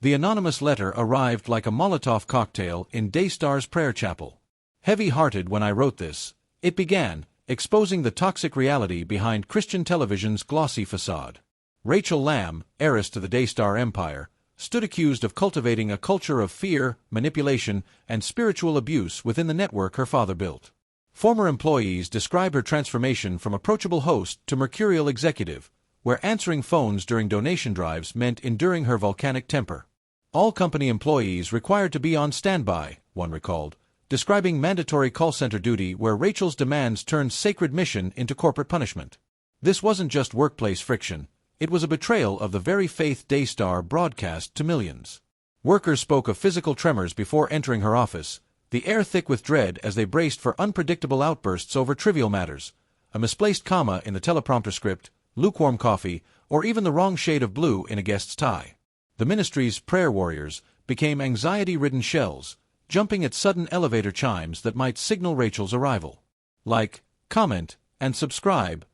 The anonymous letter arrived like a Molotov cocktail in Daystar's prayer chapel. Heavy-hearted when I wrote this, it began, exposing the toxic reality behind Christian television's glossy facade. Rachael Lamb, heiress to the Daystar empire, stood accused of cultivating a culture of fear, manipulation, and spiritual abuse within the network her father built. Former employees described her transformation from approachable host to mercurial executive, where answering phones during donation drives meant enduring her volcanic temper. All company employees required to be on standby, one recalled, describing mandatory call center duty where Rachael's demands turned sacred mission into corporate punishment. This wasn't just workplace friction, it was a betrayal of the very faith Daystar broadcast to millions. Workers spoke of physical tremors before entering her office, the air thick with dread as they braced for unpredictable outbursts over trivial matters, a misplaced comma in the teleprompter script, lukewarm coffee, or even the wrong shade of blue in a guest's tie. The ministry's prayer warriors became anxiety-ridden shells, jumping at sudden elevator chimes that might signal Rachael's arrival. Like, comment, and subscribe.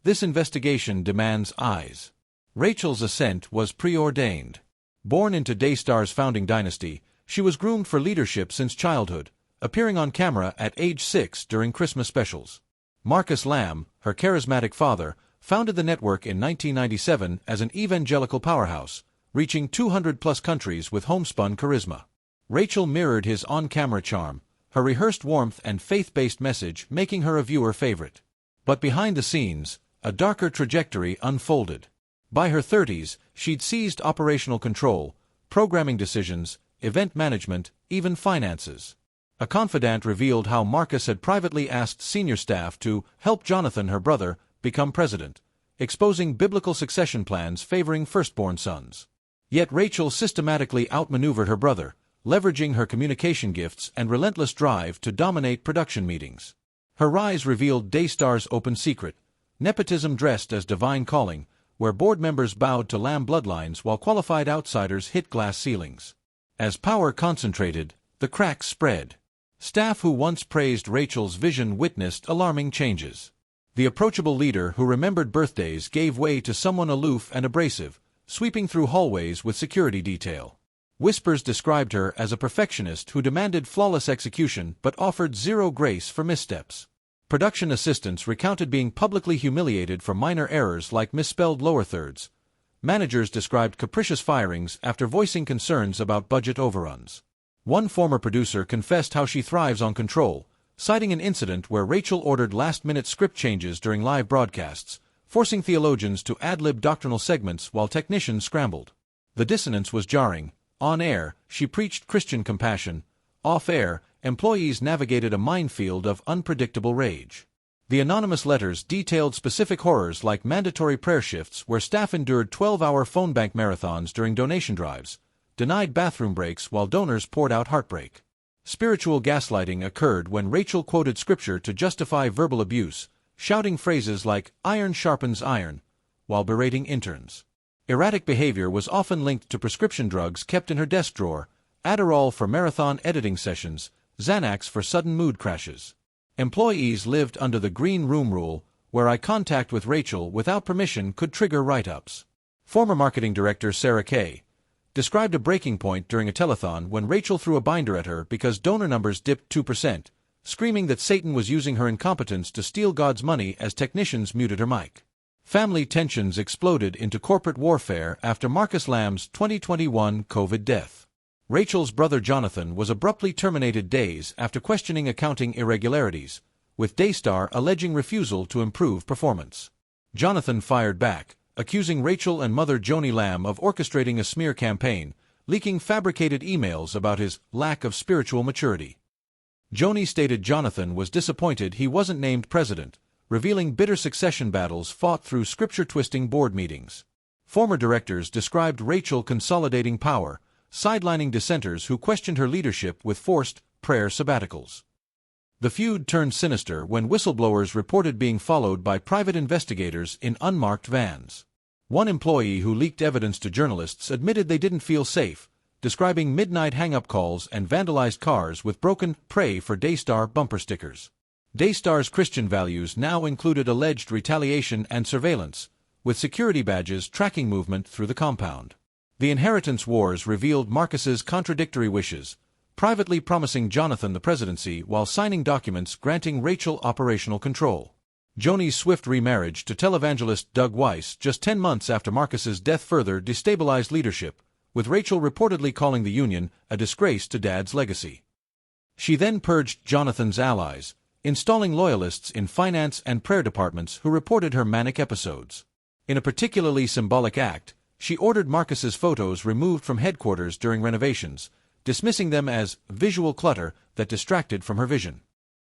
This investigation demands eyes. Rachael's ascent was preordained. Born into Daystar's founding dynasty, she was groomed for leadership since childhood, appearing on camera at age 6 during Christmas specials. Marcus Lamb, her charismatic father, founded the network in 1997 as an evangelical powerhouse, reaching 200-plus countries with homespun charisma. Rachael mirrored his on-camera charm, her rehearsed warmth and faith-based message making her a viewer favorite. But behind the scenes, a darker trajectory unfolded. By her 30s, she'd seized operational control, programming decisions, event management, even finances. A confidant revealed how Marcus had privately asked senior staff to help Jonathan, her brother, become president, exposing biblical succession plans favoring firstborn sons. Yet Rachael systematically outmaneuvered her brother, leveraging her communication gifts and relentless drive to dominate production meetings. Her rise revealed Daystar's open secret, nepotism dressed as divine calling, where board members bowed to Lamb bloodlines while qualified outsiders hit glass ceilings. As power concentrated, the cracks spread. Staff who once praised Rachael's vision witnessed alarming changes. The approachable leader who remembered birthdays gave way to someone aloof and abrasive, sweeping through hallways with security detail. Whispers described her as a perfectionist who demanded flawless execution but offered zero grace for missteps. Production assistants recounted being publicly humiliated for minor errors like misspelled lower thirds. Managers described capricious firings after voicing concerns about budget overruns. One former producer confessed how she thrives on control, citing an incident where Rachael ordered last-minute script changes during live broadcasts, forcing theologians to ad-lib doctrinal segments while technicians scrambled. The dissonance was jarring. On air, she preached Christian compassion. Off-air, employees navigated a minefield of unpredictable rage. The anonymous letters detailed specific horrors like mandatory prayer shifts where staff endured 12-hour phone bank marathons during donation drives, denied bathroom breaks while donors poured out heartbreak. Spiritual gaslighting occurred when Rachael quoted scripture to justify verbal abuse, shouting phrases like, "iron sharpens iron," while berating interns. Erratic behavior was often linked to prescription drugs kept in her desk drawer, Adderall for marathon editing sessions, Xanax for sudden mood crashes. Employees lived under the green room rule, where eye contact with Rachael without permission could trigger write-ups. Former marketing director Sarah Kay described a breaking point during a telethon when Rachael threw a binder at her because donor numbers dipped 2%, screaming that Satan was using her incompetence to steal God's money as technicians muted her mic. Family tensions exploded into corporate warfare after Marcus Lamb's 2021 COVID death. Rachael's brother Jonathan was abruptly terminated days after questioning accounting irregularities, with Daystar alleging refusal to improve performance. Jonathan fired back, accusing Rachael and mother Joni Lamb of orchestrating a smear campaign, leaking fabricated emails about his lack of spiritual maturity. Joni stated Jonathan was disappointed he wasn't named president, revealing bitter succession battles fought through scripture-twisting board meetings. Former directors described Rachael consolidating power, sidelining dissenters who questioned her leadership with forced prayer sabbaticals. The feud turned sinister when whistleblowers reported being followed by private investigators in unmarked vans. One employee who leaked evidence to journalists admitted they didn't feel safe, describing midnight hang-up calls and vandalized cars with broken "Pray for Daystar" bumper stickers. Daystar's Christian values now included alleged retaliation and surveillance, with security badges tracking movement through the compound. The inheritance wars revealed Marcus's contradictory wishes, privately promising Jonathan the presidency while signing documents granting Rachael operational control. Joni's swift remarriage to televangelist Doug Weiss just 10 months after Marcus's death further destabilized leadership, with Rachael reportedly calling the union a disgrace to Dad's legacy. She then purged Jonathan's allies, installing loyalists in finance and prayer departments who reported her manic episodes. In a particularly symbolic act, she ordered Marcus's photos removed from headquarters during renovations, dismissing them as visual clutter that distracted from her vision.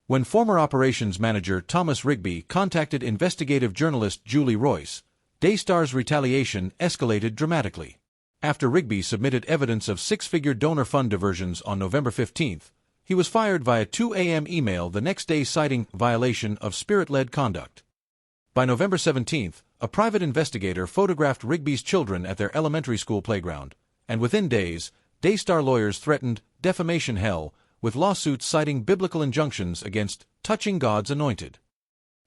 When former operations manager Thomas Rigby contacted investigative journalist Julie Royce, Daystar's Retaliation escalated dramatically. After Rigby submitted evidence of six-figure donor fund diversions on November 15, he was fired via 2 a.m. email the next day citing violation of spirit-led conduct. By November 17, a private investigator photographed Rigby's children at their elementary school playground, and within days, Daystar lawyers threatened defamation hell with lawsuits citing biblical injunctions against touching God's anointed.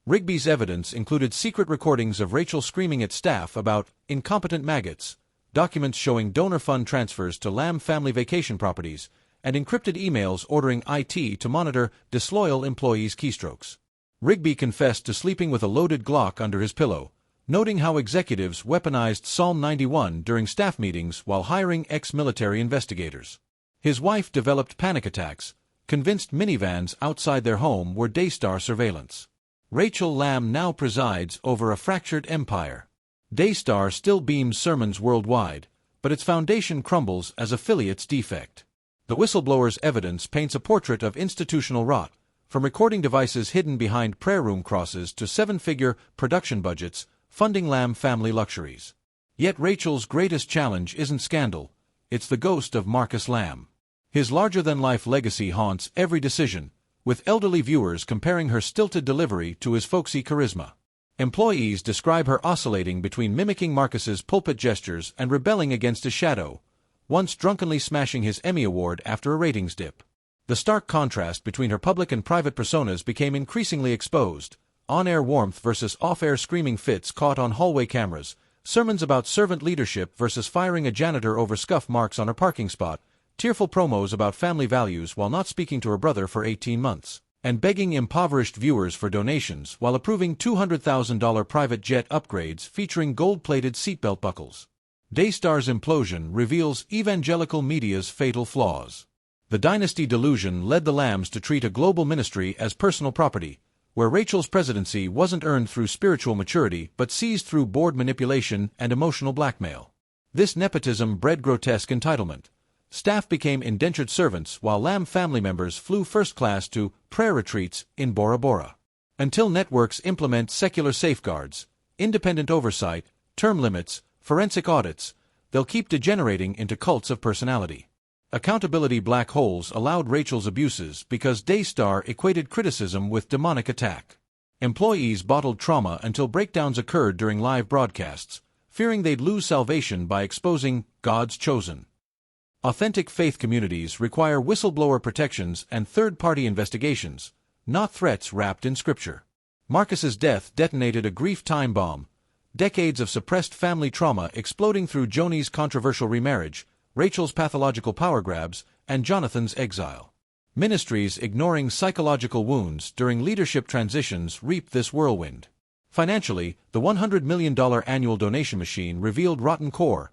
Rigby's evidence included secret recordings of Rachael screaming at staff about incompetent maggots, documents showing donor fund transfers to Lamb family vacation properties, and encrypted emails ordering IT to monitor disloyal employees' keystrokes. Rigby confessed to sleeping with a loaded Glock under his pillow, noting how executives weaponized Psalm 91 during staff meetings while hiring ex-military investigators. His wife developed panic attacks, convinced minivans outside their home were Daystar surveillance. Rachael Lamb now presides over a fractured empire. Daystar still beams sermons worldwide, but its foundation crumbles as affiliates defect. The whistleblower's evidence paints a portrait of institutional rot, from recording devices hidden behind prayer room crosses to seven-figure production budgets funding Lamb family luxuries. Yet Rachael's greatest challenge isn't scandal, it's the ghost of Marcus Lamb. His larger-than-life legacy haunts every decision, with elderly viewers comparing her stilted delivery to his folksy charisma. Employees describe her oscillating between mimicking Marcus's pulpit gestures and rebelling against his shadow, once drunkenly smashing his Emmy Award after a ratings dip. The stark contrast between her public and private personas became increasingly exposed: on-air warmth versus off-air screaming fits caught on hallway cameras, sermons about servant leadership versus firing a janitor over scuff marks on her parking spot, tearful promos about family values while not speaking to her brother for 18 months, and begging impoverished viewers for donations while approving $200,000 private jet upgrades featuring gold-plated seatbelt buckles. Daystar's implosion reveals evangelical media's fatal flaws. The dynasty delusion led the Lambs to treat a global ministry as personal property, where Rachael's presidency wasn't earned through spiritual maturity but seized through board manipulation and emotional blackmail. This nepotism bred grotesque entitlement. Staff became indentured servants while Lamb family members flew first class to prayer retreats in Bora Bora. Until networks implement secular safeguards, independent oversight, term limits, forensic audits, they'll keep degenerating into cults of personality. Accountability black holes allowed Rachael's abuses because Daystar equated criticism with demonic attack. Employees bottled trauma until breakdowns occurred during live broadcasts, fearing they'd lose salvation by exposing God's chosen. Authentic faith communities require whistleblower protections and third-party investigations, not threats wrapped in scripture. Marcus's death detonated a grief time bomb, decades of suppressed family trauma exploding through Joni's controversial remarriage, Rachael's pathological power grabs, and Jonathan's exile. Ministries ignoring psychological wounds during leadership transitions reap this whirlwind. Financially, the $100 million annual donation machine revealed rotten core.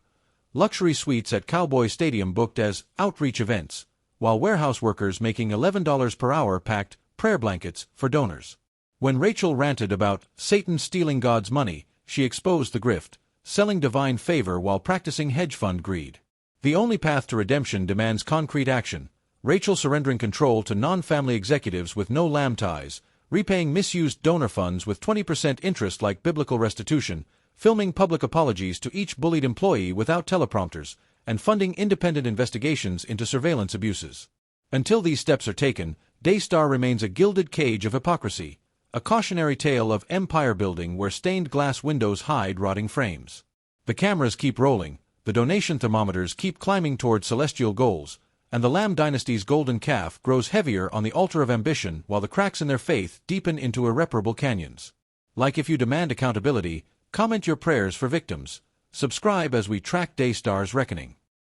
Luxury suites at Cowboy Stadium booked as outreach events, while warehouse workers making $11 per hour packed prayer blankets for donors. When Rachael ranted about Satan stealing God's money, she exposed the grift, selling divine favor while practicing hedge fund greed. The only path to redemption demands concrete action. Rachael surrendering control to non-family executives with no Lamb ties, repaying misused donor funds with 20% interest like biblical restitution, filming public apologies to each bullied employee without teleprompters, and funding independent investigations into surveillance abuses. Until these steps are taken, Daystar remains a gilded cage of hypocrisy, a cautionary tale of empire building where stained glass windows hide rotting frames. The cameras keep rolling, the donation thermometers keep climbing toward celestial goals, and the Lamb dynasty's golden calf grows heavier on the altar of ambition while the cracks in their faith deepen into irreparable canyons. Like if you demand accountability, comment your prayers for victims. Subscribe as we track Daystar's reckoning.